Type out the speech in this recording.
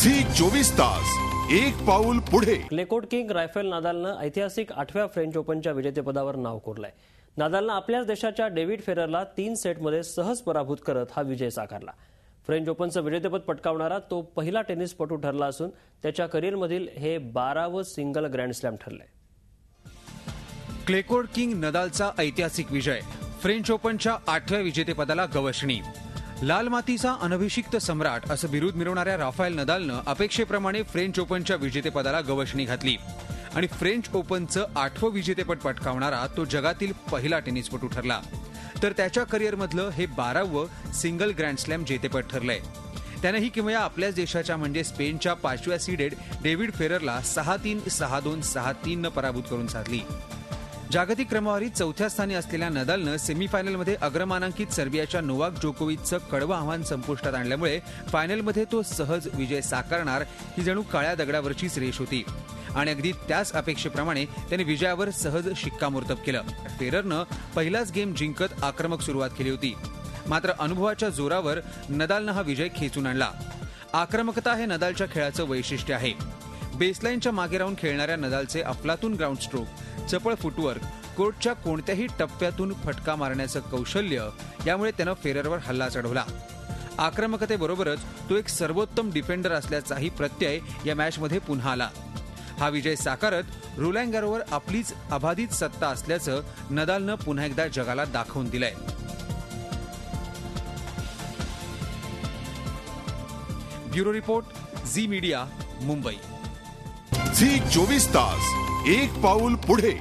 Zee 24 तास एक पाऊल पुढे। क्ले कोर्ट किंग राफेल नादालनं ऐतिहासिक 8व्या फ्रेंच ओपनच्या विजेतेपदावर नाव कोरलंय। नादालनं आपल्याच देशाच्या डेव्हिड फेररला 3 सेटमध्ये सहज पराभूत करत हा विजय साकारला। फ्रेंच ओपनचं विजेतेपद पटकावणारा तो पहिला टेनिसपटू ठरला असून त्याच्या करिअरमधील हे 12वं सिंगल ग्रँड स्लॅम ठरलंय। क्ले कोर्ट किंग नदालचा ऐतिहासिक विजय, फ्रेंच ओपनच्या 8व्या विजेतेपदाला गवसणी। लाल मातीचा अनभिषिक्त सम्राट असं बिरुद मिळवणाऱ्या राफेल नदालनं अपेक्षेप्रमाणे फ्रेंच ओपनच्या विजेतेपदाला गवसणी घातली आणि फ्रेंच ओपनचं 8वं विजेतेपद पटकावणारा तो जगातील पहिला टेनिसपटू ठरला। तर त्याच्या करिअरमधलं हे 12वं सिंगल ग्रँड स्लॅम जेतेपद ठरलंय। त्यानं ही किमया आपल्याच देशाच्या म्हणजे स्पेनच्या 5व्या सीडेड डेव्हिड फेररला 6-3, 6-2, 6-3 न पराभूत करून साधली। जागतिक क्रमवारीत 4थ्या स्थानी असलेल्या नदालनं सेमीफायनलमध्ये अग्रमानांकित सर्बियाच्या नोवाक जोकोविचचं कडवं आव्हान संपुष्टात आणल्यामुळे फायनलमध्ये तो सहज विजय साकारणार ही जणू काळ्या दगडावरचीच रेष होती आणि अगदी त्याच अपेक्षेप्रमाणे त्याने विजयावर सहज शिक्कामोर्तब केलं। फेररनं पहिलाच गेम जिंकत आक्रमक सुरुवात केली होती, मात्र अनुभवाच्या जोरावर नदालनं हा विजय खेचून आणला। आक्रमकता हे नदालच्या खेळाचं वैशिष्ट्य आहे। बेसलाईनच्या मागे राहून खेळणाऱ्या नदालचे अफलातून ग्राउंड स्ट्रोक, चपळ फुटवर्क, कोर्टच्या कोणत्याही टप्प्यातून फटका मारण्याचं कौशल्य यामुळे त्यानं फेररवर हल्ला चढवला। आक्रमकतेबरोबरच तो एक सर्वोत्तम डिफेंडर असल्याचाही प्रत्यय या मॅचमध्ये पुन्हा आला। हा विजय साकारत रोलँड गॅरोवर आपलीच अबाधित सत्ता असल्याचं नदालनं पुन्हा एकदा जगाला दाखवून दिलंय। Bureau report, Zee Media, Mumbai. Zee 24 तास एक पाऊल पुढे।